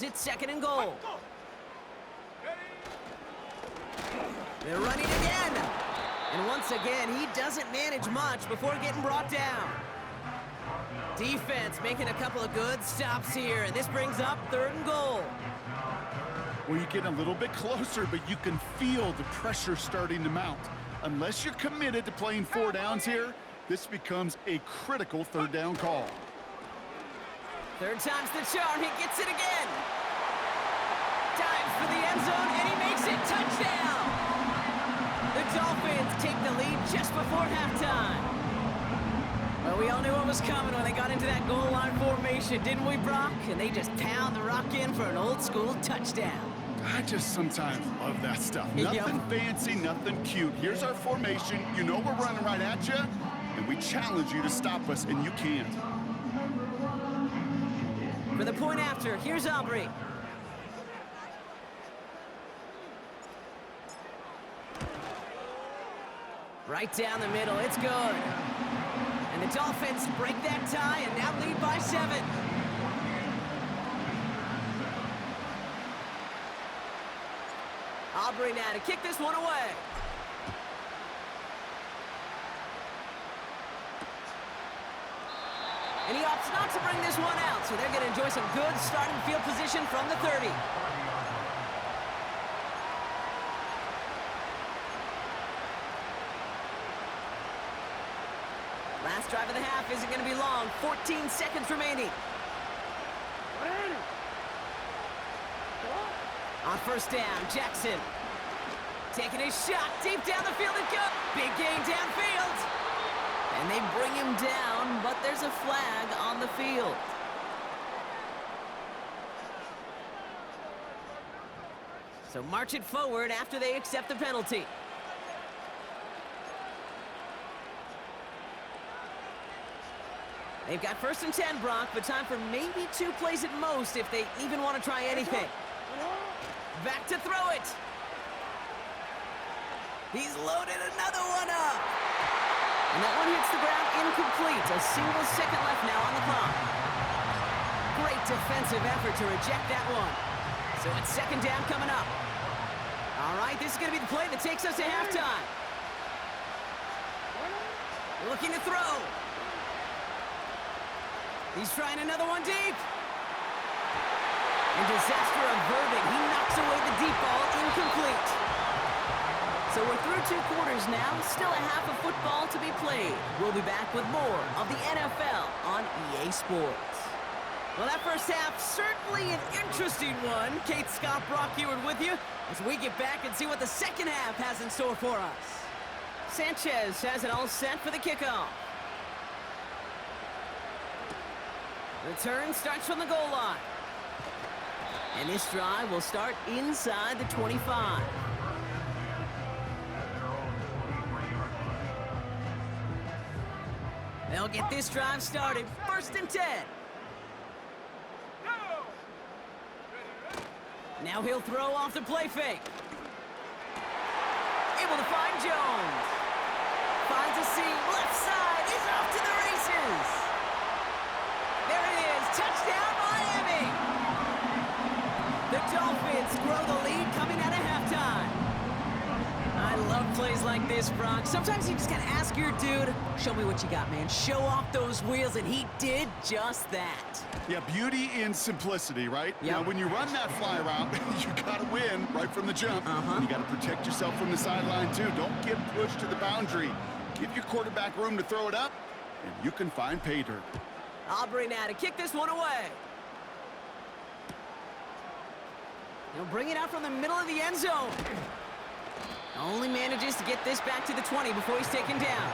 It's 2nd and goal. They're running again. And once again, he doesn't manage much before getting brought down. Defense making a couple of good stops here, and this brings up 3rd and goal. Well, you get a little bit closer, but you can feel the pressure starting to mount. Unless you're committed to playing 4 downs here, this becomes a critical 3rd down call. 3rd time's the charm. He gets it again. Dives for the end zone, and he makes it. Touchdown! The Dolphins take the lead just before halftime. Well, we all knew what was coming when they got into that goal line formation, didn't we, Brock? And they just pound the rock in for an old-school touchdown. I just sometimes love that stuff. Nothing fancy, nothing cute. Here's our formation. You know we're running right at you, and we challenge you to stop us, and you can't. For the point after, here's Aubrey. Right down the middle, it's good. And the Dolphins break that tie and now lead by 7. Aubrey now to kick this one away. And he opts not to bring this one out, so they're going to enjoy some good starting field position from the 30. Last drive of the half isn't going to be long. 14 seconds remaining. On 1st down, Jackson. Taking his shot deep down the field and go. Big gain downfield. And they bring him down, but there's a flag on the field. So march it forward after they accept the penalty. They've got 1st and 10, Brock, but time for maybe 2 plays at most if they even want to try anything. Back to throw it. He's loaded another one up. And that one hits the ground incomplete. A single second left now on the clock. Great defensive effort to reject that one. So it's 2nd down coming up. All right, this is going to be the play that takes us to halftime. Looking to throw. He's trying another one deep. And disaster averted. He knocks away the deep ball, incomplete. So we're through 2 quarters now. Still a half of football to be played. We'll be back with more of the NFL on EA Sports. Well, that first half, certainly an interesting one. Kate, Scott, Brock Ewart with you as we get back and see what the second half has in store for us. Sanchez has it all set for the kickoff. Return starts from the goal line. And this drive will start inside the 25. They'll get this drive started. 1st and 10. Now he'll throw off the play fake. Able to find Jones. Finds a seam. Left side. He's off to the races. There it is. Touchdown, Miami. The Dolphins grow the lead coming out of halftime. I love plays like this, Brock. Sometimes you just gotta ask your dude, show me what you got, man. Show off those wheels, and he did just that. Yeah, beauty in simplicity, right? Yep. Now, when you run that fly route, you gotta win right from the jump. You gotta protect yourself from the sideline, too. Don't get pushed to the boundary. Give your quarterback room to throw it up, and you can find pay dirt. Aubrey now to kick this one away. He'll bring it out from the middle of the end zone. Only manages to get this back to the 20 before he's taken down.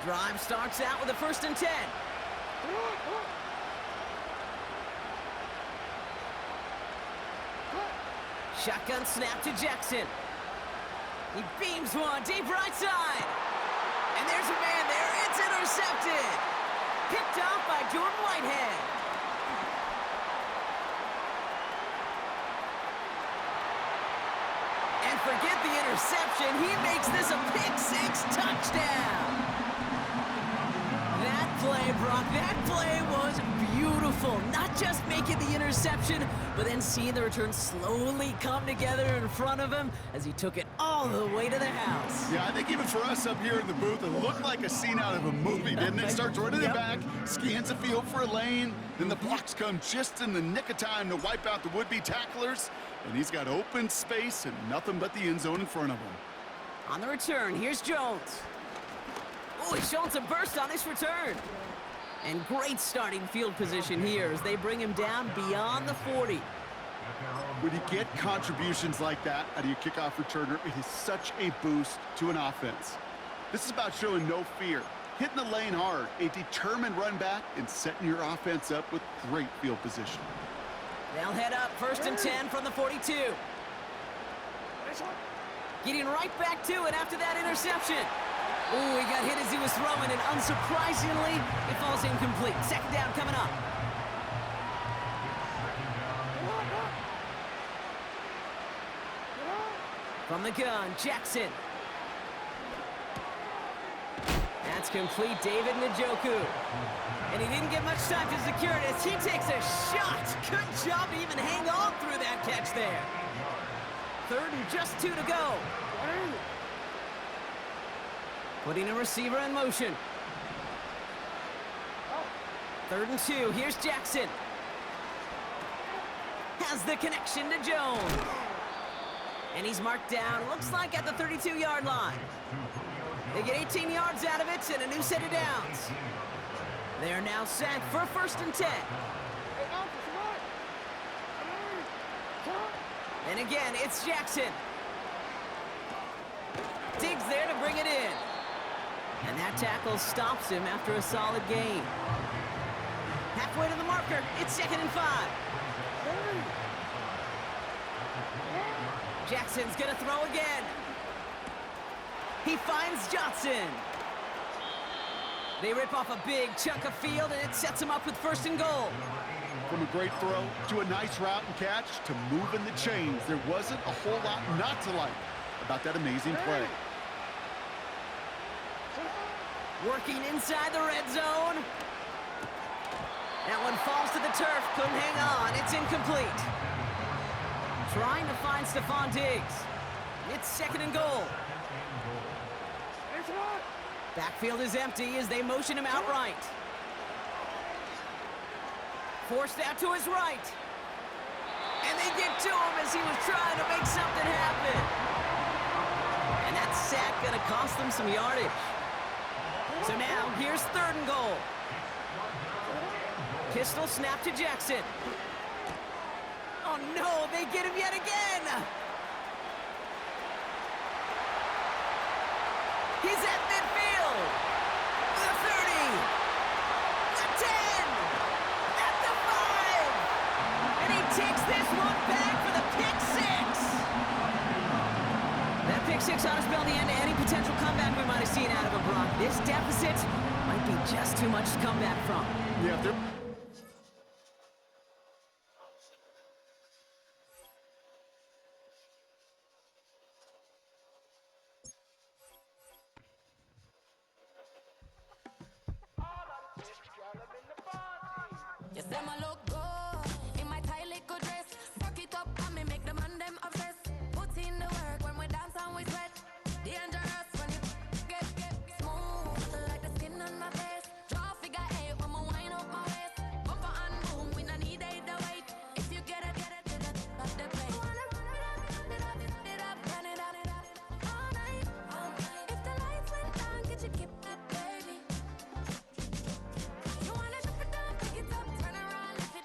Drive starts out with a 1st and 10. Shotgun snap to Jackson. He beams one deep right side. And there's a man there. It's intercepted. Picked off by Jordan Whitehead. And forget the interception. He makes this a pick-six touchdown. That play, Brock, that play was beautiful. Not just making the interception, but then seeing the return slowly come together in front of him as he took it all the way to the house. Yeah, I think even for us up here in the booth, it looked like a scene out of a movie, didn't it? Starts running it back, scans the field for a lane, then the blocks come just in the nick of time to wipe out the would-be tacklers, and he's got open space and nothing but the end zone in front of him. On the return, here's Jones. Oh, he's showing some burst on this return. And great starting field position here as they bring him down beyond the 40. When you get contributions like that out of your kickoff returner, it is such a boost to an offense. This is about showing no fear, hitting the lane hard, a determined run back, and setting your offense up with great field position. They'll head up 1st and 10 from the 42. Getting right back to it after that interception. Ooh, he got hit as he was throwing, and unsurprisingly, it falls incomplete. 2nd down coming up. From the gun, Jackson. That's complete, David Njoku. And he didn't get much time to secure it as he takes a shot. Good job to even hang on through that catch there. 3rd and just 2 to go. Putting a receiver in motion. 3rd and 2, here's Jackson. Has the connection to Jones. And he's marked down, looks like at the 32-yard line. They get 18 yards out of it and a new set of downs. They are now set for 1st and 10. And again, it's Jackson. Diggs there to bring it in. And that tackle stops him after a solid gain. Halfway to the marker, it's 2nd and 5. Jackson's gonna throw again. He finds Johnson. They rip off a big chunk of field, and it sets him up with 1st and goal. From a great throw to a nice route and catch to moving the chains, there wasn't a whole lot not to like about that amazing play. Working inside the red zone. That one falls to the turf, couldn't hang on, it's incomplete. Trying to find Stephon Diggs. It's 2nd and goal. Backfield is empty as they motion him outright. Forced out to his right. And they get to him as he was trying to make something happen. And that sack gonna cost them some yardage. So now, here's 3rd and goal. Pistol snap to Jackson. Oh no, they get him yet again! He's at midfield! The 30! The 10! At the 5! And he takes this one back for the pick 6! That pick 6 ought to spell the end to any potential comeback we might have seen out of a Brock. This deficit might be just too much to come back from. Yeah, they're... You say my look good in my tight little dress. Fuck it up and me make the man them obsessed. Put in the work when we dance and we sweat. Dangerous when you get smooth like the skin on my face. Draw figure 8 when we wind up my waist. Bumper and boom, we no need the weight. If you get it, off the plate. You wanna run it up, turn it up, all night. If the lights went down, could you keep it, baby? You wanna drop it down, pick it up, turn around, lift it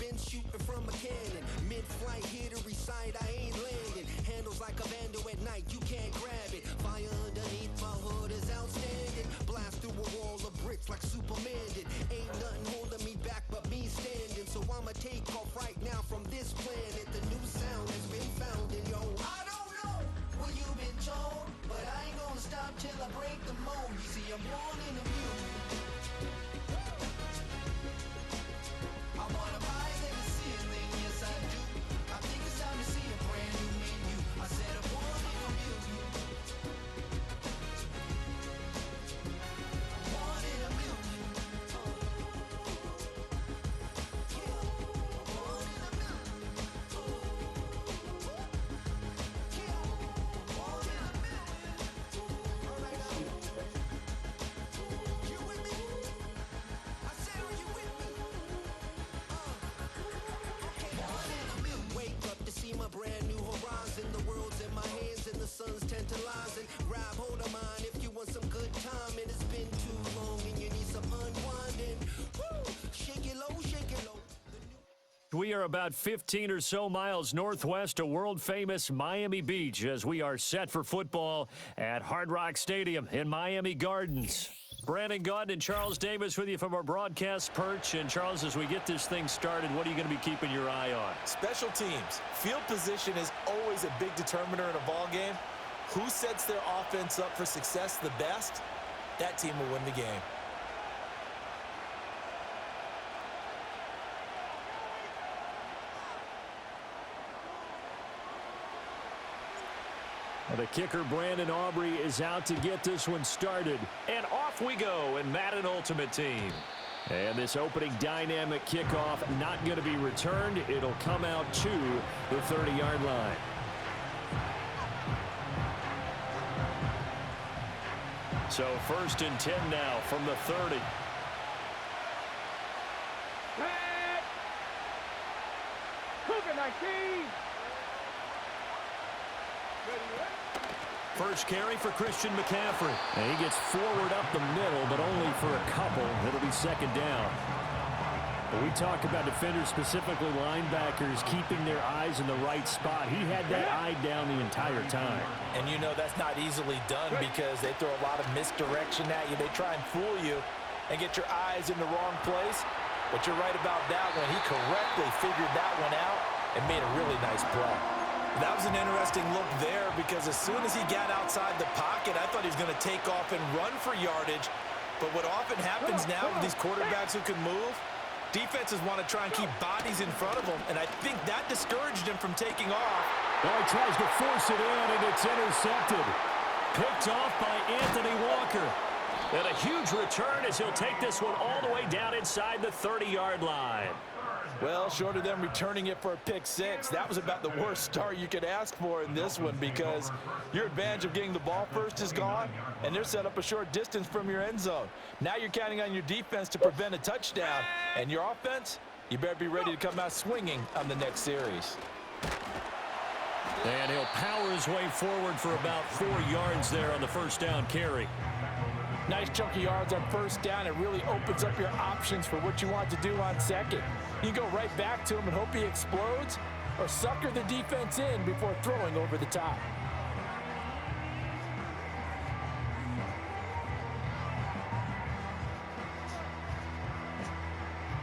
been shooting from a cannon. Mid-flight, here to recite, I ain't landing. Handles like a vandal at night, you can't grab it. Fire underneath my hood is outstanding. Blast through a wall of bricks like Superman did. Ain't nothing holding me back but me standing. So I'ma take off right now from this planet. The new sound has been found in yo. I don't know what you've been told, but I ain't gonna stop till I break the mold. You see, I'm born in a mule. I wanna rise in the ceiling, yes I do. I think it's time to see a brand new menu. I said I'm born in a mule. Born in a mule. Born in a mule. Born in a mule. All right, you with me? I said, are you with me? Wake up to see my brand new horizon. The world's in my hands and the sun's tantalizing. Grab hold of mine if you want some good time. And it's been too long and you need some unwinding. Woo! Shake it low, shake it low. We are about 15 or so miles northwest of world-famous Miami Beach as we are set for football at Hard Rock Stadium in Miami Gardens. Brandon Gaudin and Charles Davis with you from our broadcast perch. And, Charles, as we get this thing started, what are you going to be keeping your eye on? Special teams. Field position is always a big determiner in a ball game. Who sets their offense up for success the best, that team will win the game. The kicker, Brandon Aubrey, is out to get this one started. And off we go in Madden Ultimate Team. And this opening dynamic kickoff not going to be returned. It'll come out to the 30-yard line. So 1st and 10 now from the 30. Cougar 19. First carry for Christian McCaffrey. And he gets forward up the middle, but only for a couple. It'll be 2nd down. When we talk about defenders, specifically linebackers, keeping their eyes in the right spot, he had that eye down the entire time. And you know that's not easily done because they throw a lot of misdirection at you. They try and fool you and get your eyes in the wrong place. But you're right about that one. He correctly figured that one out and made a really nice play. That was an interesting look there because as soon as he got outside the pocket, I thought he was going to take off and run for yardage. But what often happens now with these quarterbacks who can move, defenses want to try and keep bodies in front of them, and I think that discouraged him from taking off. Well, he tries to force it in, and it's intercepted. Picked off by Anthony Walker. And a huge return as he'll take this one all the way down inside the 30-yard line. Well, short of them returning it for a pick six, that was about the worst start you could ask for in this one because your advantage of getting the ball first is gone, and they're set up a short distance from your end zone. Now you're counting on your defense to prevent a touchdown, and your offense, you better be ready to come out swinging on the next series. And he'll power his way forward for about 4 yards there on the 1st down carry. Nice chunk of yards on 1st down. It really opens up your options for what you want to do on 2nd. You go right back to him and hope he explodes, or sucker the defense in before throwing over the top.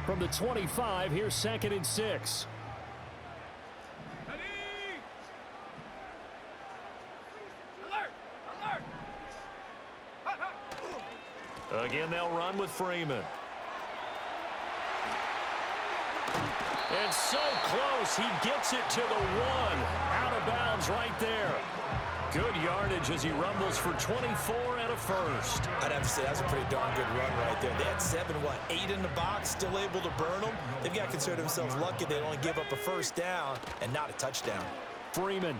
From the 25, here's 2nd and 6. Again, they'll run with Freeman. And so close, he gets it to the 1. Out of bounds right there. Good yardage as he rumbles for 24 and a first. I'd have to say that's a pretty darn good run right there. They had 8 in the box, still able to burn them. They've got to consider themselves lucky they only give up a 1st down and not a touchdown. Freeman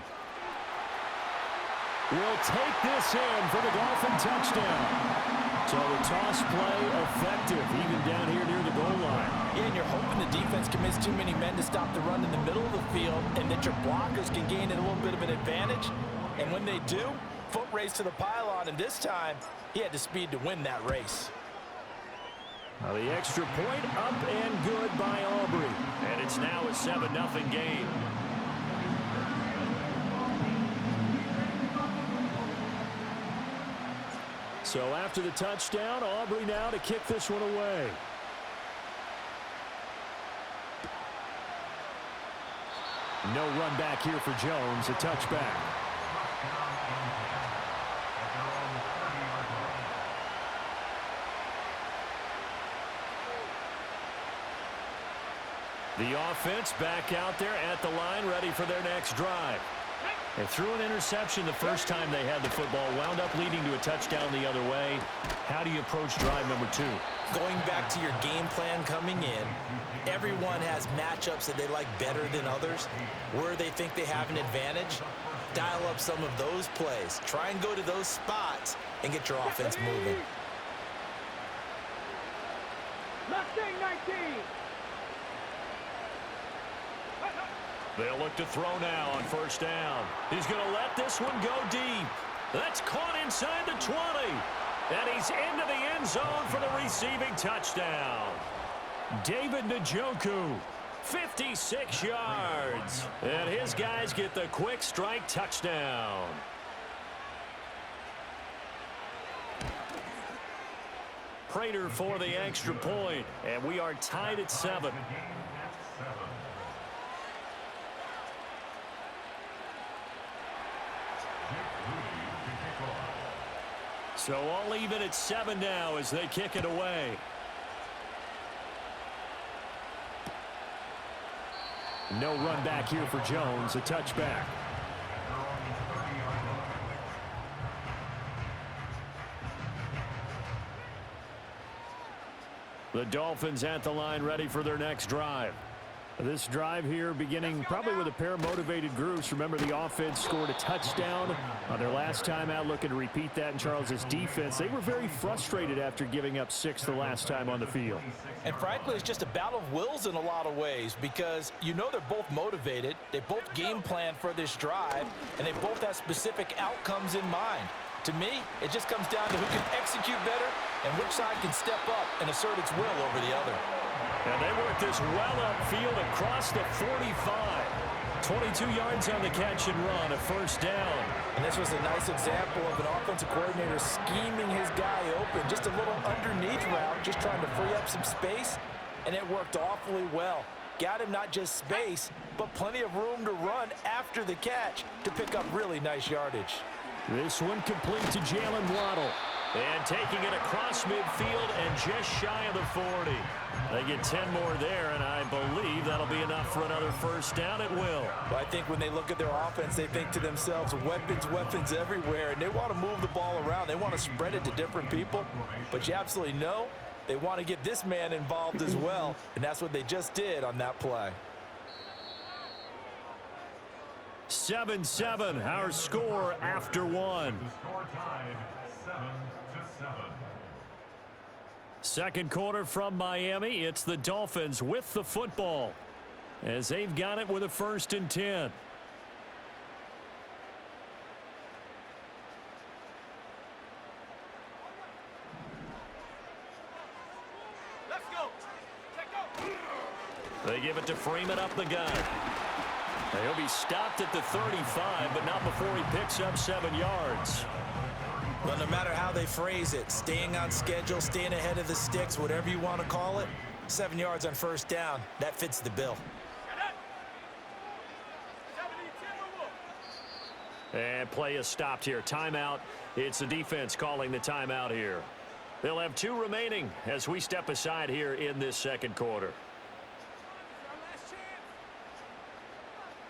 will take this in for the Dolphin touchdown. So the toss play effective, even down here near the goal line. Yeah, and you're hoping the defense commits too many men to stop the run in the middle of the field and that your blockers can gain a little bit of an advantage. And when they do, foot race to the pylon, and this time he had the speed to win that race. The extra point up and good by Aubrey. And it's now a 7-0 game. So after the touchdown, Aubrey now to kick this one away. No run back here for Jones, a touchback. The offense back out there at the line, ready for their next drive. They threw an interception the first time they had the football, wound up leading to a touchdown the other way. How do you approach drive number 2? Going back to your game plan coming in, everyone has matchups that they like better than others, where they think they have an advantage. Dial up some of those plays. Try and go to those spots and get your offense moving. Mustang 19. They'll look to throw now on first down. He's going to let this one go deep. That's caught inside the 20. And he's into the end zone for the receiving touchdown. David Njoku, 56 yards. And his guys get the quick strike touchdown. Prater for the extra point. And we are tied at 7. So all even at 7 now as they kick it away. No run back here for Jones, a touchback. The Dolphins at the line, ready for their next drive. This drive here beginning probably with a pair of motivated groups. Remember, the offense scored a touchdown on their last time out, looking to repeat that in Charles's defense. They were very frustrated after giving up 6 the last time on the field. And frankly, it's just a battle of wills in a lot of ways, because you know they're both motivated. They both game plan for this drive, and they both have specific outcomes in mind. To me, it just comes down to who can execute better and which side can step up and assert its will over the other. And they work this well upfield across the 45. 22 yards on the catch and run, a first down. And this was a nice example of an offensive coordinator scheming his guy open. Just a little underneath route, just trying to free up some space, and it worked awfully well. Got him not just space, but plenty of room to run after the catch to pick up really nice yardage. This one complete to Jalen Waddle. And taking it across midfield and just shy of the 40. They get 10 more there, and I believe that'll be enough for another first down. It will. Well, I think when they look at their offense, they think to themselves, weapons, weapons everywhere, and they want to move the ball around. They want to spread it to different people, but you absolutely know they want to get this man involved as well, and that's what they just did on that play. 7-7, our score after 1. Second quarter from Miami. It's the Dolphins with the football as they've got it with a 1st and 10. Let's go. They give it to Freeman up the gut. He'll be stopped at the 35, but not before he picks up 7 yards. Well, no matter how they phrase it, staying on schedule, staying ahead of the sticks, whatever you want to call it, 7 yards on first down, that fits the bill. And play is stopped here. Timeout. It's the defense calling the timeout here. They'll have 2 remaining as we step aside here in this second quarter.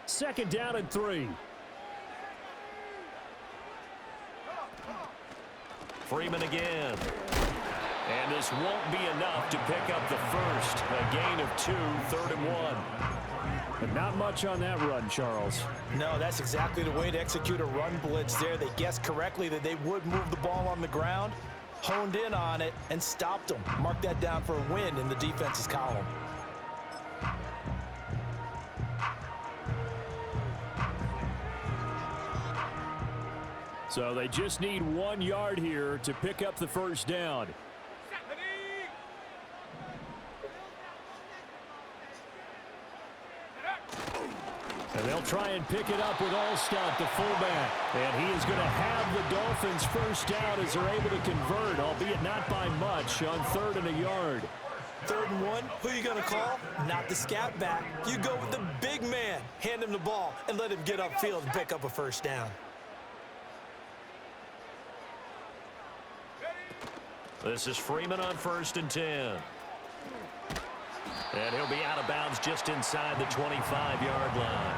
2nd down and 3. Freeman again. And this won't be enough to pick up the first. A gain of 2, 3rd and 1. But not much on that run, Charles. No, that's exactly the way to execute a run blitz there. They guessed correctly that they would move the ball on the ground, honed in on it, and stopped them. Mark that down for a win in the defense's column. So they just need 1 yard here to pick up the first down. And they'll try and pick it up with Allstott, the fullback. And he is going to have the Dolphins first down as they're able to convert, albeit not by much, on 3rd and a yard. 3rd and 1, who are you going to call? Not the scat back. You go with the big man. Hand him the ball and let him get upfield and pick up a first down. This is Freeman on 1st and 10. And he'll be out of bounds just inside the 25-yard line.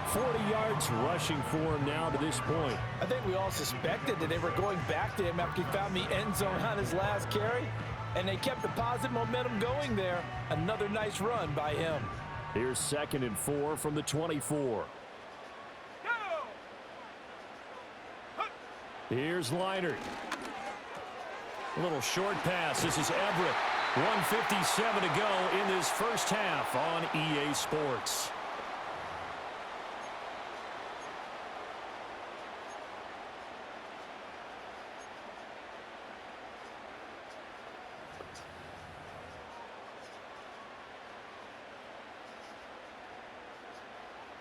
40 yards rushing for him now to this point. I think we all suspected that they were going back to him after he found the end zone on his last carry. And they kept the positive momentum going there. Another nice run by him. Here's 2nd and 4 from the 24. Here's Leinart. A little short pass. This is Everett. 1:57 to go in this first half on EA Sports.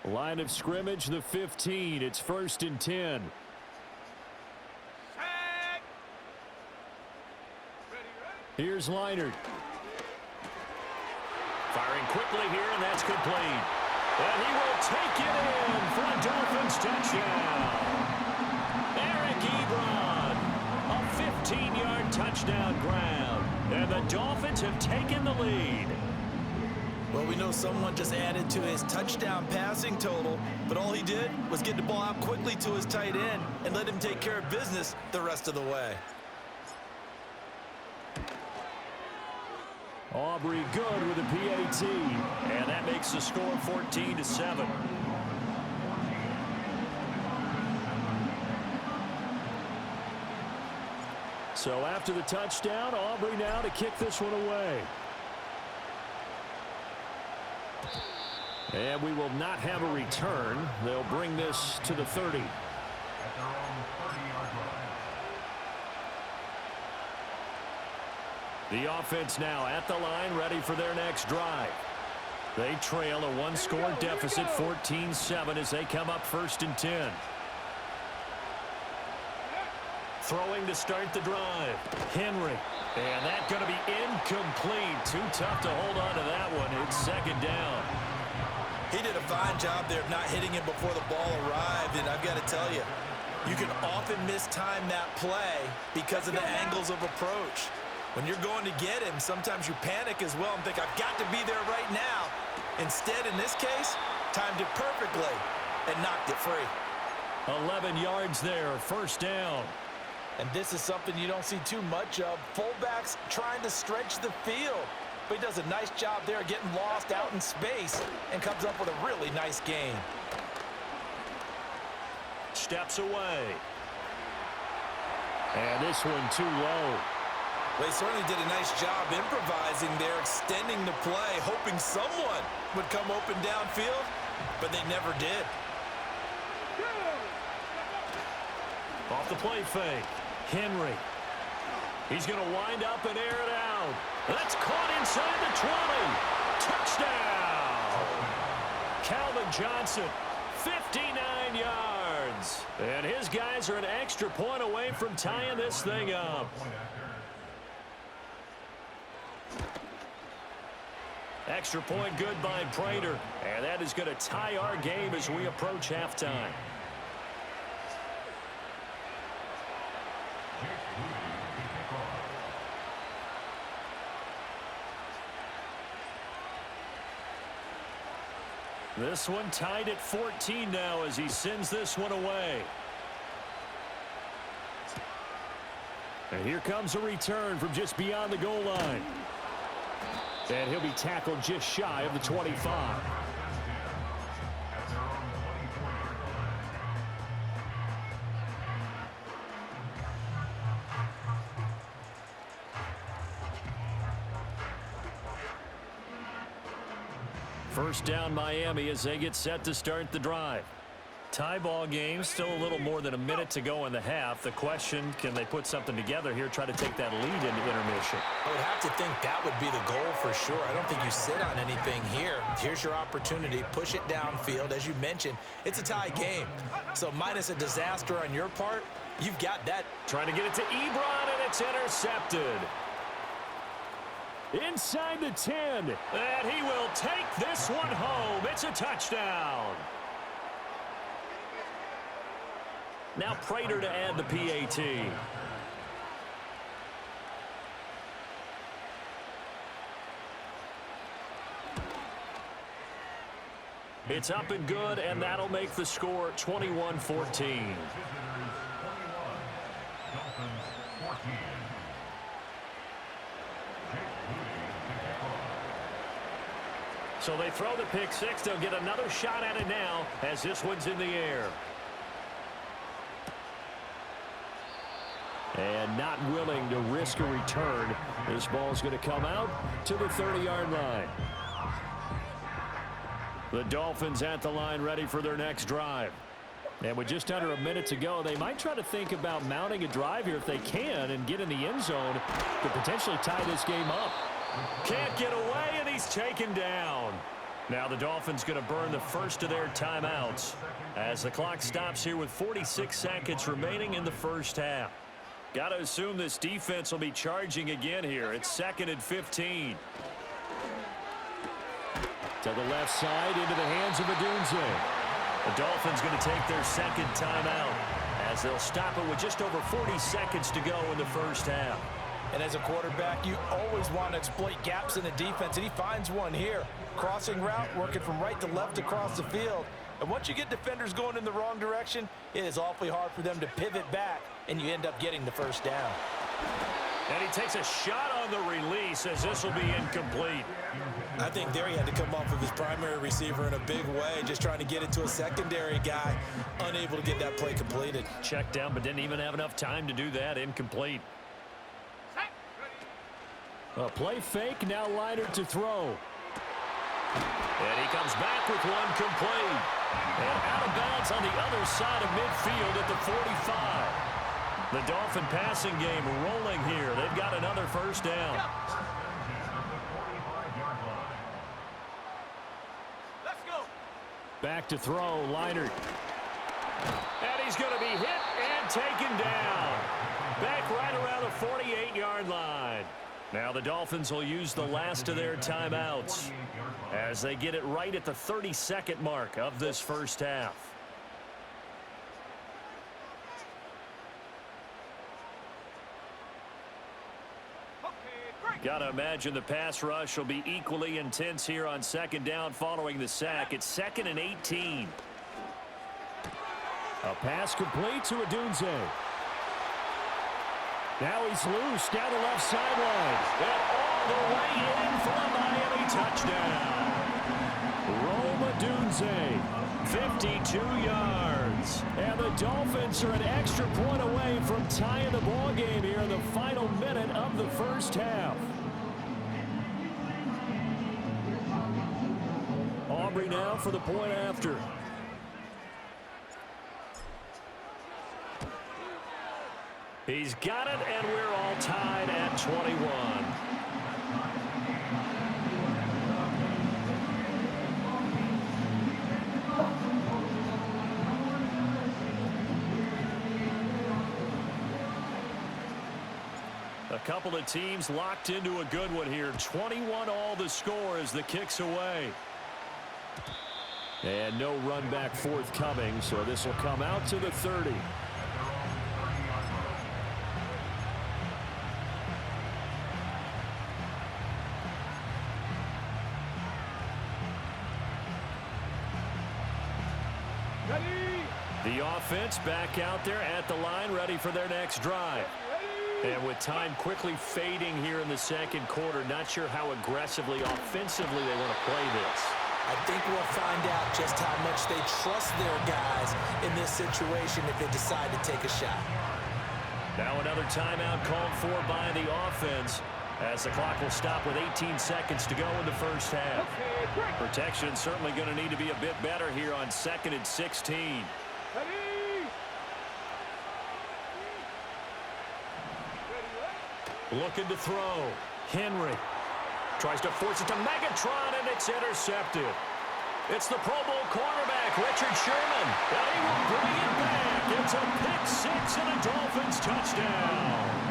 Line of scrimmage, the 15. It's 1st and 10. Here's Leinart. Firing quickly here, and that's complete. And he will take it in for a Dolphins touchdown. Eric Ebron, a 15-yard touchdown ground. And the Dolphins have taken the lead. Well, we know someone just added to his touchdown passing total, but all he did was get the ball out quickly to his tight end and let him take care of business the rest of the way. Aubrey good with a PAT, and that makes the score 14-7. So after the touchdown, Aubrey now to kick this one away. And we will not have a return. They'll bring this to the 30. The offense now at the line, ready for their next drive. They trail a one-score deficit, 14-7, as they come up 1st and 10. Throwing to start the drive. Henry. And that's going to be incomplete. Too tough to hold on to that one. It's 2nd down. He did a fine job there of not hitting him before the ball arrived, and I've got to tell you, you can often mistime that play because of the angles of approach. When you're going to get him, sometimes you panic as well and think, I've got to be there right now. Instead, in this case, timed it perfectly and knocked it free. 11 yards there, 1st down. And this is something you don't see too much of. Fullbacks trying to stretch the field. But he does a nice job there getting lost out in space and comes up with a really nice gain. Steps away. And this one too low. They certainly did a nice job improvising there, extending the play, hoping someone would come open downfield, but they never did. Off the play fake. Henry. He's going to wind up and air it out. That's caught inside the 20. Touchdown! Calvin Johnson, 59 yards. And his guys are an extra point away from tying this thing up. Extra point good by Prater. And that is going to tie our game as we approach halftime. This one tied at 14 now as he sends this one away. And here comes a return from just beyond the goal line. And he'll be tackled just shy of the 25. First down Miami as they get set to start the drive. Tie ball game, still a little more than a minute to go in the half. The question, can they put something together here, try to take that lead into intermission? I would have to think that would be the goal for sure. I don't think you sit on anything here. Here's your opportunity. Push it downfield. As you mentioned, it's a tie game. So minus a disaster on your part, you've got that. Trying to get it to Ebron, and it's intercepted. Inside the 10, and he will take this one home. It's a touchdown. Now Prater to add the PAT. It's up and good, and that'll make the score 21-14. So they throw the pick six. They'll get another shot at it now as this one's in the air. And not willing to risk a return. This ball's going to come out to the 30-yard line. The Dolphins at the line ready for their next drive. And with just under a minute to go, they might try to think about mounting a drive here if they can and get in the end zone to potentially tie this game up. Can't get away, and he's taken down. Now the Dolphins going to burn the first of their timeouts as the clock stops here with 46 seconds remaining in the first half. Got to assume this defense will be charging again here. It's 2nd and 15. To the left side into the hands of Adunze. The Dolphins going to take their second timeout as they'll stop it with just over 40 seconds to go in the first half. And as a quarterback, you always want to exploit gaps in the defense, and he finds one here. Crossing route, working from right to left across the field. And once you get defenders going in the wrong direction, it is awfully hard for them to pivot back, and you end up getting the first down. And he takes a shot on the release as this will be incomplete. I think there he had to come off of his primary receiver in a big way, just trying to get it to a secondary guy, unable to get that play completed. Checked down, but didn't even have enough time to do that. Incomplete. A play fake, now Leiter to throw. And he comes back with one complete. And out of bounds on the other side of midfield at the 45. The Dolphin passing game rolling here. They've got another first down. Let's go. Back to throw, Leiter. And he's going to be hit and taken down. Back right around the 48-yard line. Now the Dolphins will use the last of their timeouts as they get it right at the 32nd mark of this first half. Got to imagine the pass rush will be equally intense here on second down following the sack. It's 2nd and 18. A pass complete to Adunze. Now he's loose down the left sideline. And all the way in for a Miami touchdown. Rome Adunze, 52 yards. And the Dolphins are an extra point away from tying the ball game here in the final minute of the first half. Aubrey now for the point after. He's got it, and we're all tied at 21. A couple of teams locked into a good one here. 21 all the score as the kick's away. And no run back forthcoming, so this will come out to the 30. The offense back out there at the line, ready for their next drive. And with time quickly fading here in the second quarter, not sure how aggressively, offensively they want to play this. I think we'll find out just how much they trust their guys in this situation if they decide to take a shot. Now another timeout called for by the offense as the clock will stop with 18 seconds to go in the first half. Protection certainly going to need to be a bit better here on 2nd and 16. Ready? Looking to throw. Henry tries to force it to Megatron, and it's intercepted. It's the Pro Bowl cornerback, Richard Sherman. And he will bring it back. It's a pick-6 and a Dolphins touchdown.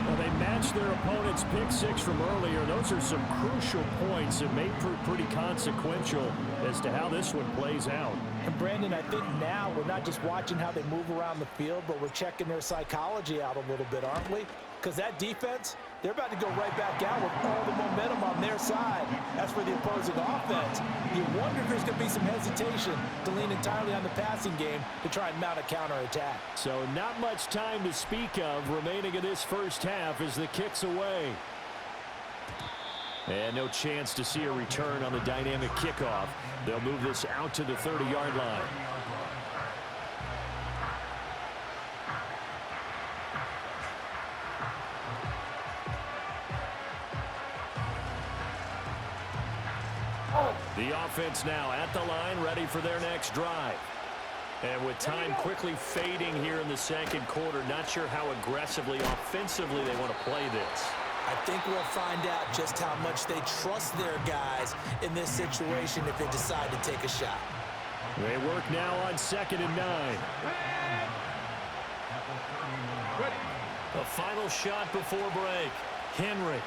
Well, they matched their opponent's pick-6 from earlier. Those are some crucial points that may prove pretty consequential as to how this one plays out. And Brandon, I think now we're not just watching how they move around the field, but we're checking their psychology out a little bit, aren't we? Because that defense, they're about to go right back out with all the momentum on their side. That's for the opposing offense. You wonder if there's going to be some hesitation to lean entirely on the passing game to try and mount a counterattack. So not much time to speak of remaining in this first half as the kick's away. And no chance to see a return on the dynamic kickoff. They'll move this out to the 30-yard line. The offense now at the line, ready for their next drive. And with time quickly fading here in the second quarter, not sure how aggressively, offensively they want to play this. I think we'll find out just how much they trust their guys in this situation if they decide to take a shot. They work now on 2nd and 9. The final shot before break. Henry.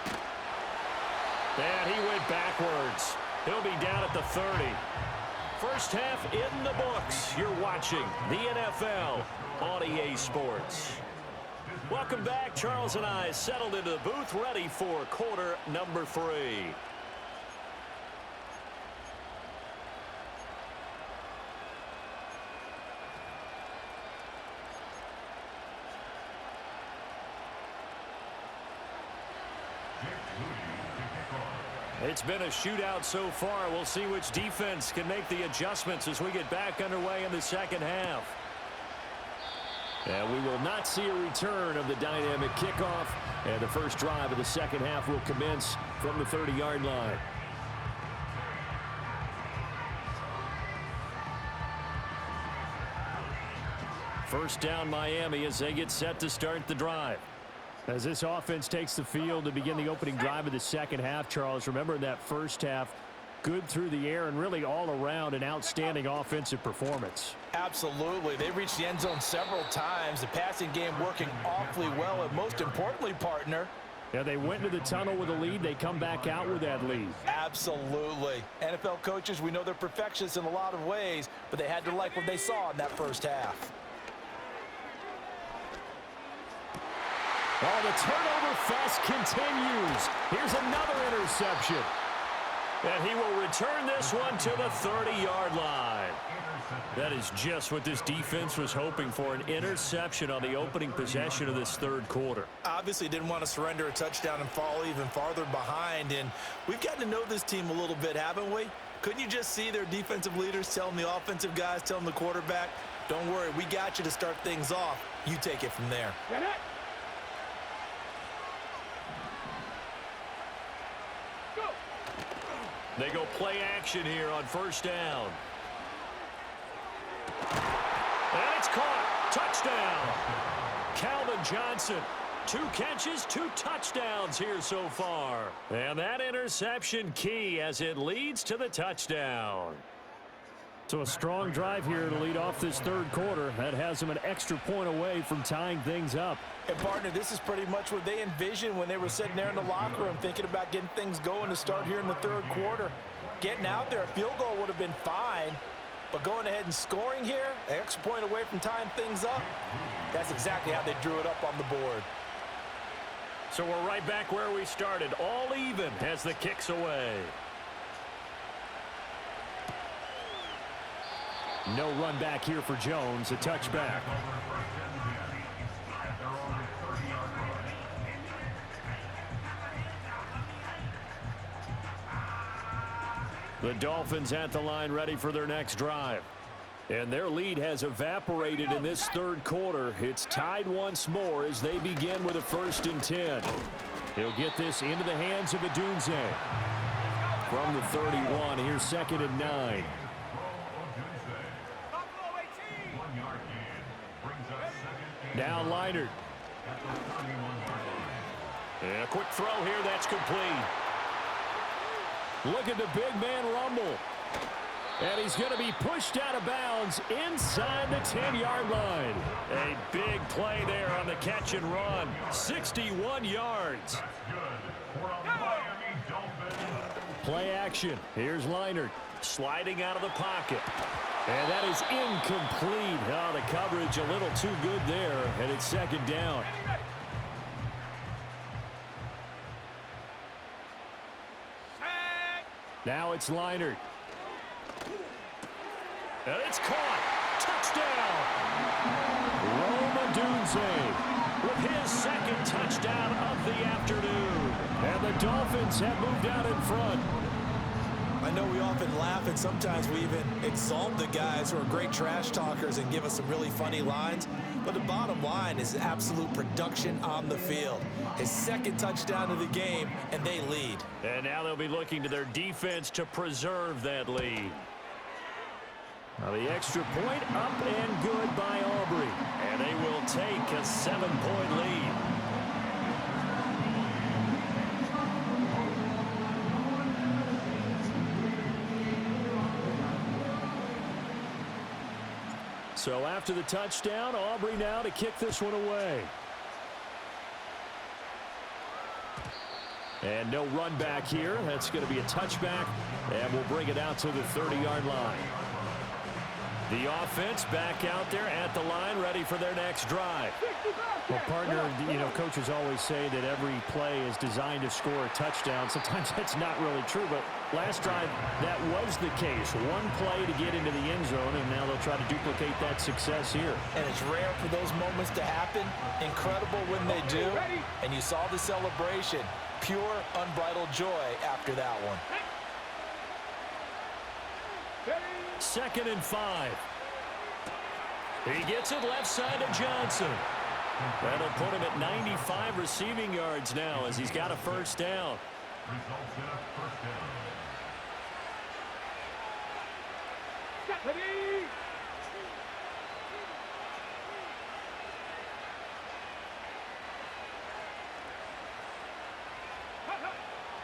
And he went backwards. He'll be down at the 30. First half in the books. You're watching the NFL on EA Sports. Welcome back. Charles and I settled into the booth, ready for quarter number 3. It's been a shootout so far. We'll see which defense can make the adjustments as we get back underway in the second half. And we will not see a return of the dynamic kickoff. And the first drive of the second half will commence from the 30-yard line. First down Miami as they get set to start the drive. As this offense takes the field to begin the opening drive of the second half, Charles, remember in that first half, good through the air and really all around an outstanding offensive performance. Absolutely. They reached the end zone several times. The passing game working awfully well, and most importantly, partner, yeah, they went into the tunnel with a lead. They come back out with that lead. Absolutely. NFL coaches, we know they're perfectionists in a lot of ways, but they had to like what they saw in that first half. Oh, the turnover fest continues. Here's another interception. And he will return this one to the 30-yard line. That is just what this defense was hoping for, an interception on the opening possession of this third quarter. Obviously didn't want to surrender a touchdown and fall even farther behind. And we've gotten to know this team a little bit, haven't we? Couldn't you just see their defensive leaders telling the offensive guys, telling the quarterback, don't worry, we got you to start things off. You take it from there. Get it. They go play action here on first down. And it's caught. Touchdown. Calvin Johnson. 2 catches, 2 touchdowns here so far. And that interception key as it leads to the touchdown. So a strong drive here to lead off this third quarter. That has them an extra point away from tying things up. And, partner, this is pretty much what they envisioned when they were sitting there in the locker room thinking about getting things going to start here in the third quarter. Getting out there, a field goal would have been fine, but going ahead and scoring here, an extra point away from tying things up, that's exactly how they drew it up on the board. So we're right back where we started, all even as the kick's away. No run back here for Jones, a touchback. The Dolphins at the line ready for their next drive. And their lead has evaporated in this third quarter. It's tied once more as they begin with a 1st and 10. He'll get this into the hands of Adunze. From the 31, here's 2nd and 9. Now Leinart. And a quick throw here, that's complete. Look at the big man rumble. And he's going to be pushed out of bounds inside the 10-yard line. A big play there on the catch and run. 61 yards. Play action. Here's Leinart sliding out of the pocket. And that is incomplete. Oh, the coverage a little too good there, and it's second down. Now it's Leinart. And it's caught. Touchdown. Rome Odunze with his second touchdown of the afternoon. And the Dolphins have moved out in front. I know we often laugh, and sometimes we even exalt the guys who are great trash talkers and give us some really funny lines. But the bottom line is absolute production on the field. His second touchdown of the game, and they lead. And now they'll be looking to their defense to preserve that lead. Now the extra point up and good by Aubrey. And they will take a 7-point lead. So after the touchdown, Aubrey now to kick this one away. And no run back here. That's going to be a touchback, and we'll bring it out to the 30-yard line. The offense back out there at the line, ready for their next drive. Well, partner, coaches always say that every play is designed to score a touchdown. Sometimes that's not really true, but last drive, that was the case. One play to get into the end zone, and now they'll try to duplicate that success here. And it's rare for those moments to happen. Incredible when they do. And you saw the celebration. Pure, unbridled joy after that one. 2nd and 5. He gets it left side to Johnson. That'll put him at 95 receiving yards now as he's got a first down.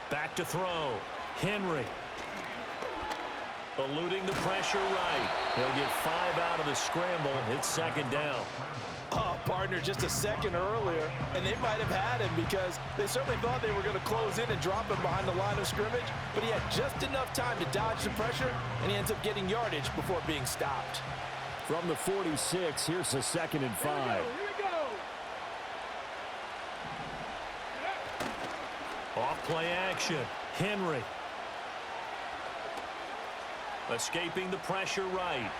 Back to throw. Henry. Eluding the pressure right. He'll get 5 out of the scramble. It's second down. Oh, partner, just a second earlier, and they might have had him because they certainly thought they were going to close in and drop him behind the line of scrimmage, but he had just enough time to dodge the pressure, and he ends up getting yardage before being stopped. From the 46, here's a 2nd and 5. Here we go. Off play action. Henry. Escaping the pressure right.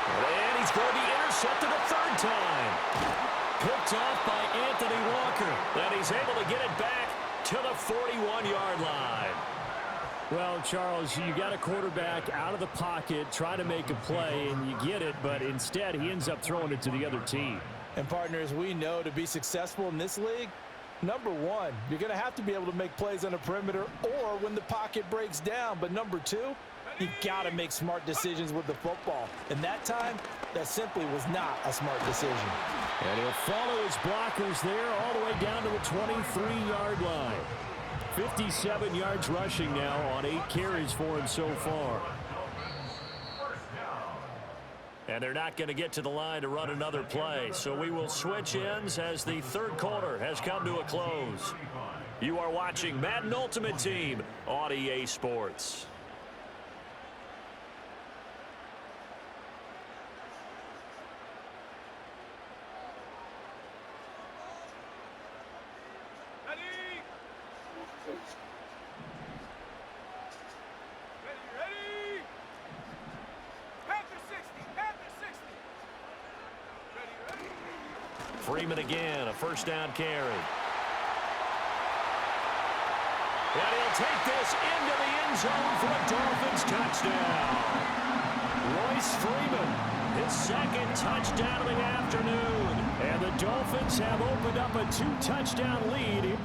And he's going to be intercepted a third time. Picked off by Anthony Walker. And he's able to get it back to the 41-yard line. Well, Charles, you got a quarterback out of the pocket, try to make a play, and you get it, but instead he ends up throwing it to the other team. And partners, we know to be successful in this league, number one, you're going to have to be able to make plays on the perimeter or when the pocket breaks down. But number two, you've got to make smart decisions with the football. And that time, that simply was not a smart decision. And he'll follow his blockers there all the way down to the 23-yard line. 57 yards rushing now on 8 carries for him so far. And they're not going to get to the line to run another play. So we will switch ends as the third quarter has come to a close. You are watching Madden Ultimate Team on EA Sports. Freeman again, a first down carry. And he'll take this into the end zone for a Dolphins touchdown. Royce Freeman, his second touchdown of the afternoon. And the Dolphins have opened up a 2-touchdown lead.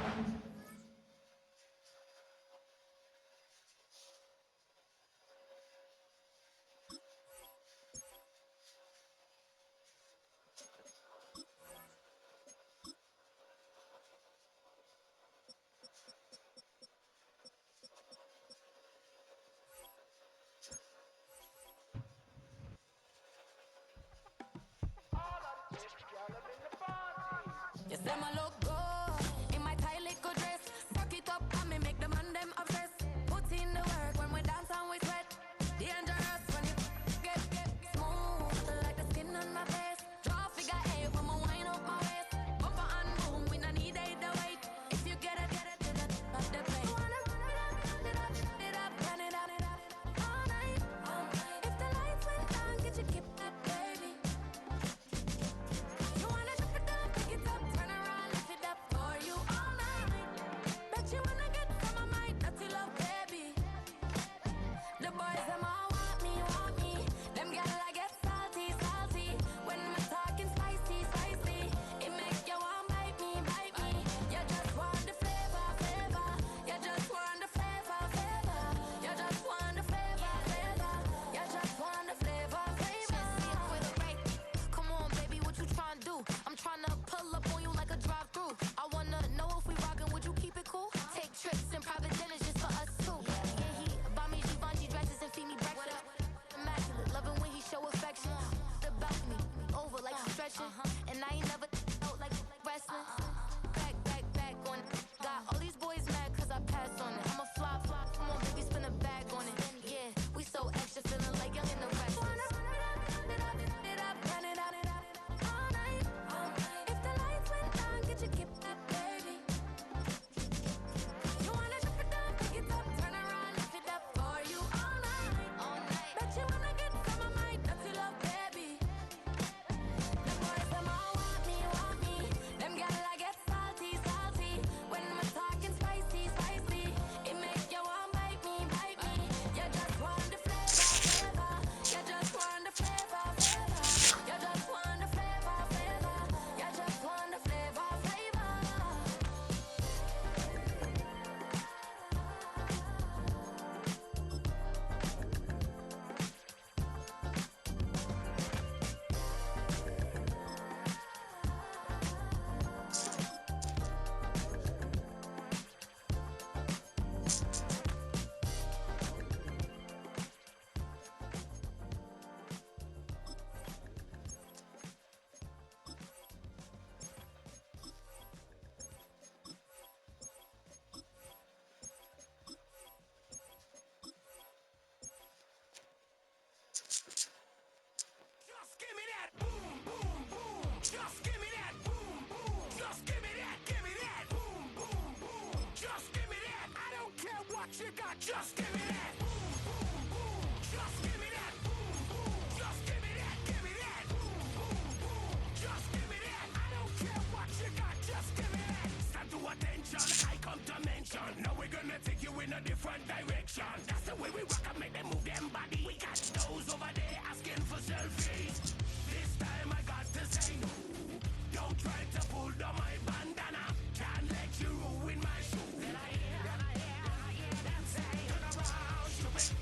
You say my look good in my tight little dress. Rock it up and me make the man them obsessed. Put in the work when we dance and we sweat. Dangerous when you get smooth like the skin on my face. Draw figure eight when I wind up my waist. Bumper and boom, we no need it the weight. If you get it, off the plate. You wanna run it up, run it up, all night. If the lights went down, get you keep that baby. You wanna drop it down, pick it up, turn around, lift it up for you all night. Bet you wanna get some of my dirty love, baby. The boys them all want me. Them gyal I get salty. When I'm talking spicy. It make you want bite me. You just want the flavor. You just want the flavor. You just want the flavor. You just want the flavor. With a right. Come on, baby, what you tryna do? I'm tryna pull up on you like a drive-through. I wanna know if we rockin', would you keep it cool? Take trips in private dinners just for us two. Yeah, he buy me Givenchy dresses and feed me breakfast. Immaculate, loving when he show affection. The balcony, over like stretching. And I ain't never out like wrestling. Back on it. Got all these boys mad cause I passed on it. I'm a flop. Come on, baby, spin a bag on it. Yeah, we so extra, feeling like young in the rest. Run it up, all night. If the lights went down, get you keep that baby. You wanna drop it down, pick it up, turn around, lift it up for you all night. Bet you wanna get some of my dirty love, baby. The boys them all want me. Them gyal I get salty. When I'm talking spicy. It make you want bite me. You just want the flavor. You just want the flavor. You just want the flavor. You just want the flavor. Just give me that boom, boom, boom. Just give me that boom, boom. Just give me that boom, boom, boom. Just give me that. I don't care what you got. Just give me that boom, boom, boom. Just give me that boom, boom. Just give me that boom, boom, boom. Just give me that. I don't care what you got. Just give me that. Stand to attention. I come to mention. Now we're gonna take you in a different direction. That's the way we rock and make them move them body. We got those over there asking for selfies. This time I got to say no. Don't try to pull down my bandana. Can't let you ruin my shoe. Then I hear them say, turn around, shove it.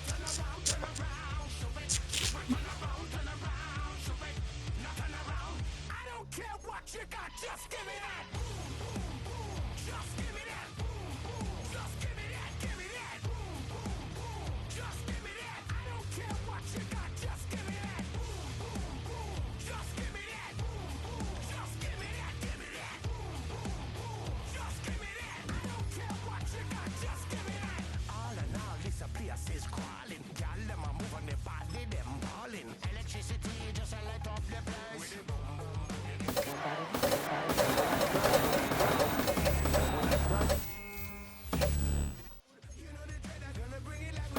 Turn around, shove it. Turn around, shove it. Not turn around. I don't care what you got, just give me that. Boom, boom, boom. Just give me that. Boom, boom. Just give me that. Give me that. Boom, boom, boom. Just give me that. I don't care what you got, just give me that. Boom, boom, boom. Just give me that. Boom, boom. Just give me that. Give me that. Boom, boom, boom. Just give me that. I don't care what you got, just give me that. All in all, this place is crawling. Y'all them a move on the body, them balling. Electricity just a light up the place. With the boom, you know the dread, I'm gonna bring it like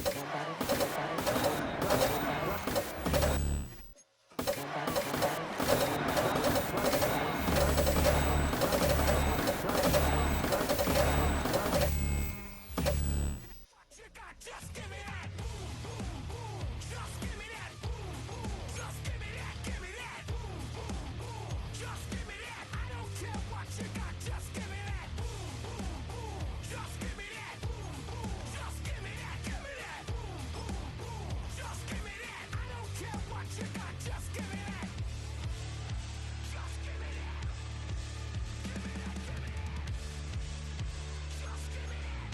just give me that. Boom, boom, boom. Just give me that. Boom, boom. Just give me that. Give me that. Boom, boom, boom. Just give me that. I don't care what you got. Just give me that. Boom, boom, boom. Just give me that. Boom, boom. Just give me that. Give me that. Boom, boom, boom. Just give me that. I don't care what you got. Just give me that. Just give me that. Give me that. Give me that. Just give me that.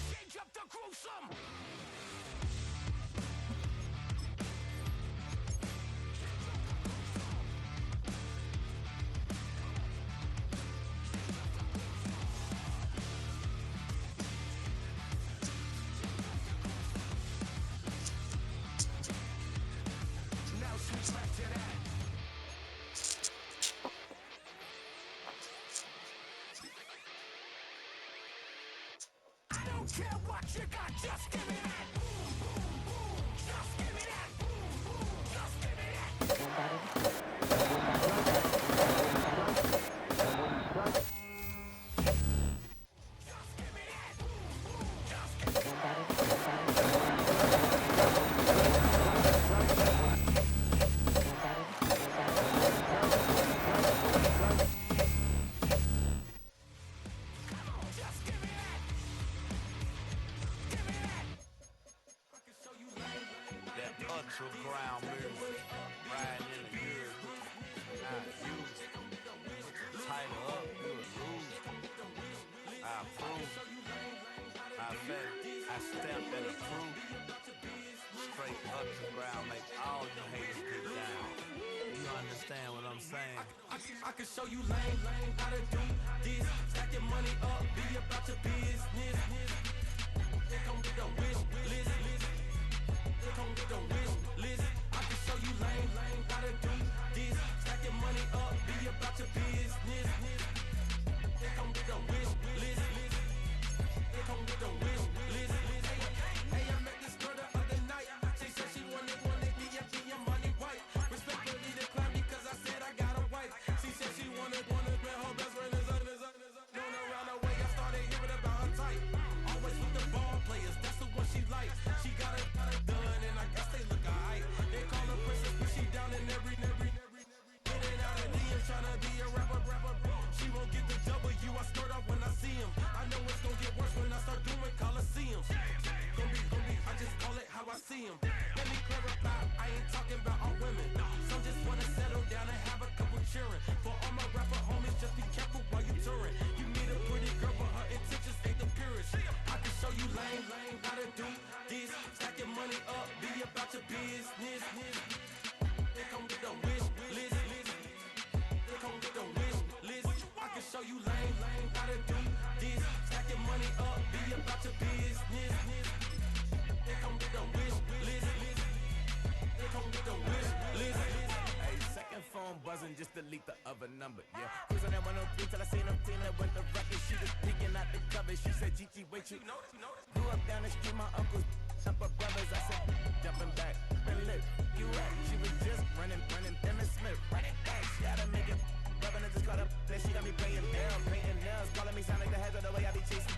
Change up the gruesome. care what you got, just give me that. Just give me that. Just give me that. That ultra ground music, riding in the years, I use it. Tighten up, you a loser. I approve. I bet I stamped and approved. Straight ultra ground, make all you haters get down. You understand what I'm saying? I can show you lame, how to do this. Stack your money up, be about your business. They come with the wish list. They come with the wish list. I can show you lame, how to do this. Stack your money up, be about your business. They come with the wish list. They come with the wish list. Hey, I met this girl the other night. She said she wanted me your money white. Respectfully declined because I said I got a wife. She said she wanted when her best friend is known around the way. I started hearing about her type. Always with the ball players, that's the one she likes. She got it done, and I guess they look alright. They call her princess, but she down in every. In and out of DM, tryna be a rapper. She won't get the W, I start off when I see him. I know it's gonna get worse when I start doing Coliseums. Gonna be, I just call it how I see him. Let me clarify, I ain't talking about all women. Some just wanna settle down and have a couple cheering. For all my rapper homies, just be careful while you touring. You meet a pretty girl, but her intentions ain't the purest. I can show you lame, how to do this. Stack your money up, be about your business. They come with the wish list. They come with the wish list. I can show you lame, how to do this. Stack your money up, be about your business. They come with the wish list. They come with the wish list. Hey, second phone buzzing, just delete the other number, yeah. Cruising at 103 till I seen them team that went the record. She was peeking out the cover. She said, Gigi, wait, you grew up down the street, my uncles, upper brothers. I said, jumping back, been lit. You at? She was just running, Emmett Smith, running back. She had to make it. Rubbing it, just caught up. Then she got me paying down, painting nails, calling me sound like the heads of the way I be chasing.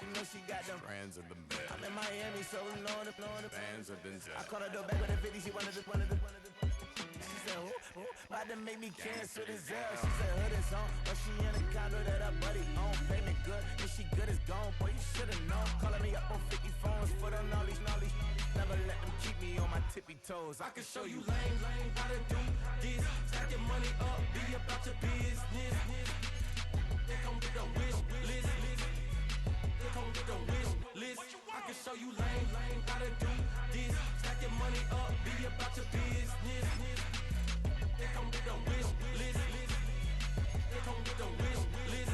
You know she got them Brands of the bed. I'm in Miami, so I'm knowing the Fans of Denzel. I called her door back with a 50, she wanted the. She said, who? About to make me cancel this L. She said, hood is on, but she in a condo that her buddy own. Payment good, and she good as gone. Boy, you should've known. Calling me up on 50 phones, foot on all these. Never let them keep me on my tippy toes. I can show you lame, how to do this. Stack your money up, be about your business. They come with the wish list. They come with the wish list. I can show you lame, how to do this. Stack your money up, be about your business. They come with the wish list. They come with the wish list.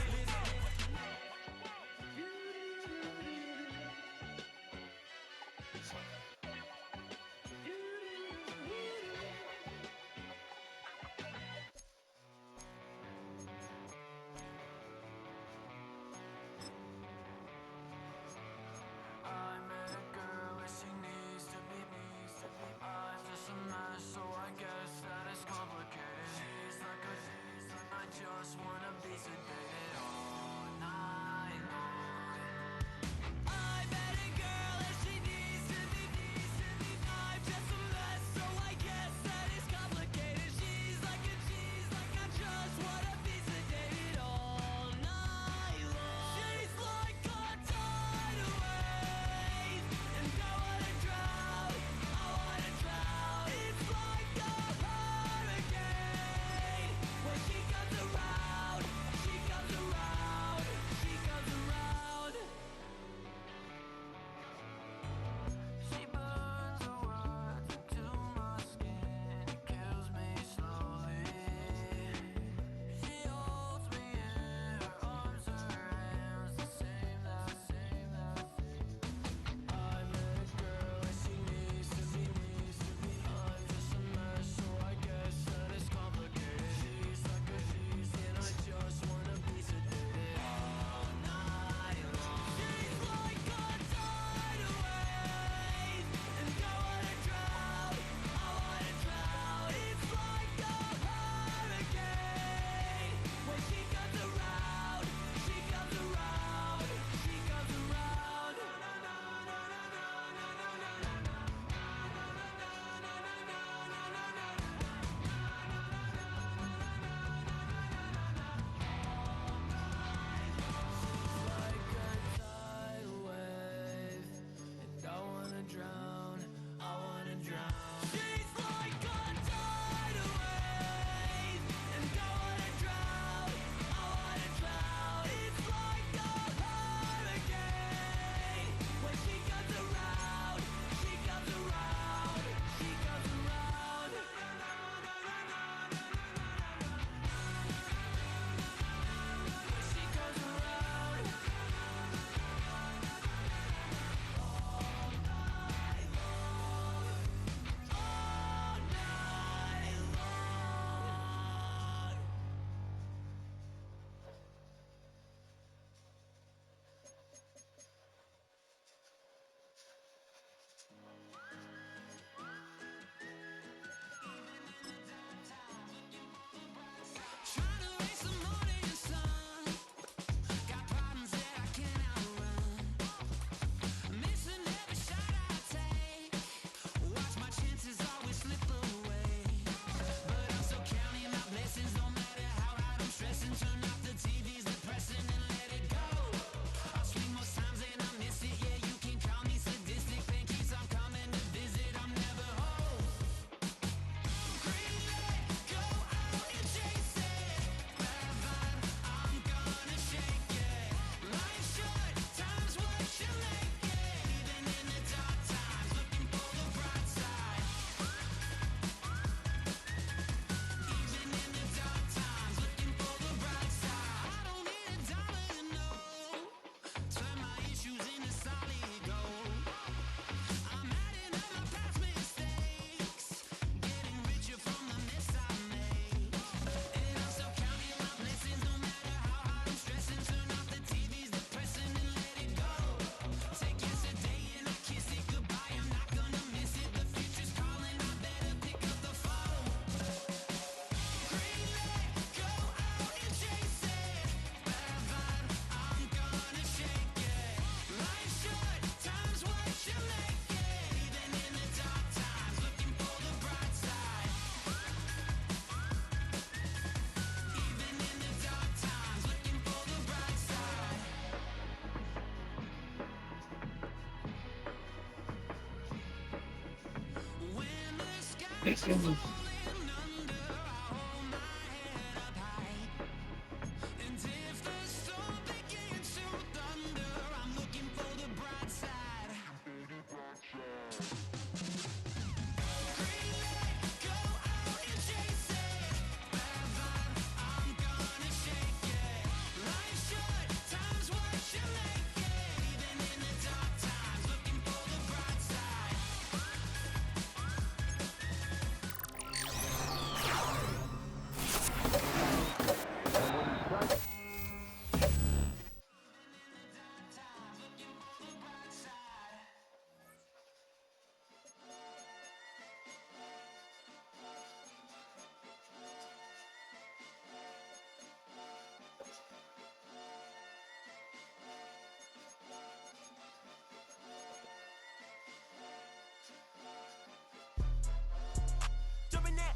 Jumping that,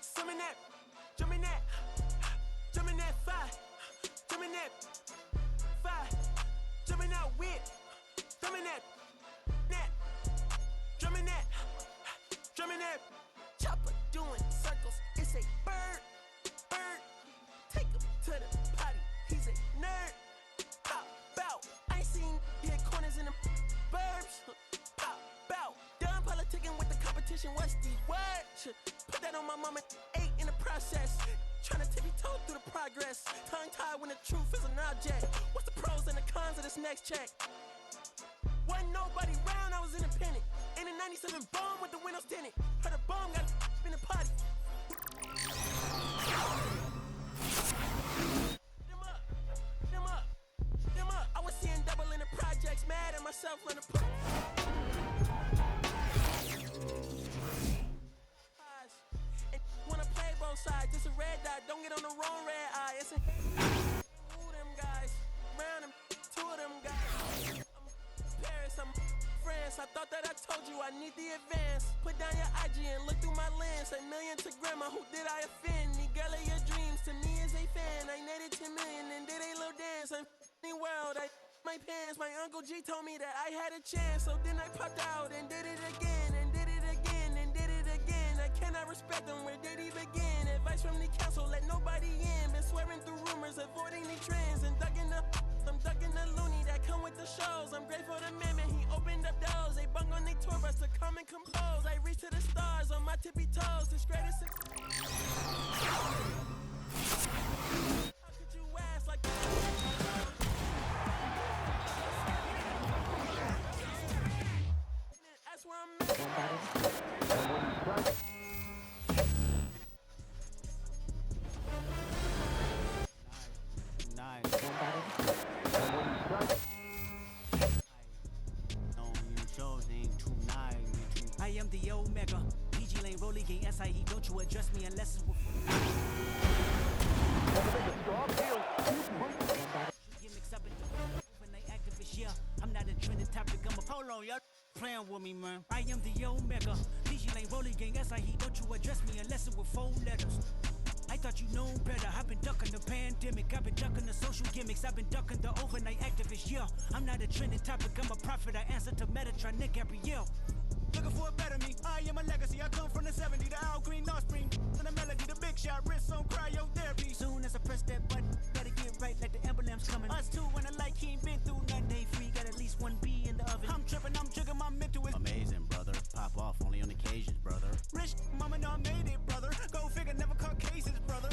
summing that, jumping that, jumping that fire, jumping that fire, jumping out with, drumming that, drumming that, drumming that. Chopper doing circles, it's a bird, take him to the potty, he's a nerd. Pop out, I ain't seen hit corners in the burbs. Pop out, done politicking with the competition, what's the word? Put that on my mama, 8 in the process. Tryna tippy-toe through the progress. Tongue-tied when the truth is an object. What's the pros and the cons of this next check? Wasn't nobody round, I was independent. In a 97 bomb with the windows tinted. Heard a bomb got in the potty. Them up. I was seeing double in the projects, mad at myself when the wanna play both sides, it's a red dot, don't get on the wrong red eye, it's a who them guys, round them, 2 of them guys, I'm Paris, I'm France, I thought that I told you I need the advance, put down your IG and look through my lens, a million to grandma, who did I offend, the girl of your dreams, to me is a fan, I netted 10 million and did a little dance, I'm f***ing world, I my pants, my Uncle G told me that I had a chance, so then I popped out and did it again, and did it again, and did it again, I cannot respect them, where did he begin? Advice from the council, let nobody in. Been swearing through rumors, avoiding the trends. And I'm ducking the loony that come with the shows. I'm grateful to Mammon, he opened up doors. They bung on their tour bus to come and compose. I reach to the stars on my tippy toes. This greatest. How could you ask like that's where I'm at. I am the Omega. PG Lane Rolly Gang SIE. Don't you address me unless it's with gimmicks. I've been overnight activist. Yeah, I'm not a trending topic. I'm a hold on, y'all playing with me, man. I am the Omega. PG Lane Rolly Gang SIE. Don't you address me unless it's with 4 letters. I thought you known better. I've been ducking the pandemic. I've been ducking the social gimmicks. I've been ducking the overnight activist. Yeah, I'm not a trending topic. I'm a prophet. I answer to Metatron, Nick Gabrielle. Looking for a better me. I am a legacy. I come from the 70s. The Al Green offspring. And the melody, the big shot. Wrist on cryotherapy. Soon as I press that button, better get right like the emblem's coming. Us two when I like he ain't been through nothing. Day free. Got at least 1 B in the oven. I'm tripping. I'm jigging. My mental is amazing, brother. Pop off only on occasions, brother. Rich mama know I made it, brother. Go figure. Never caught cases, brother.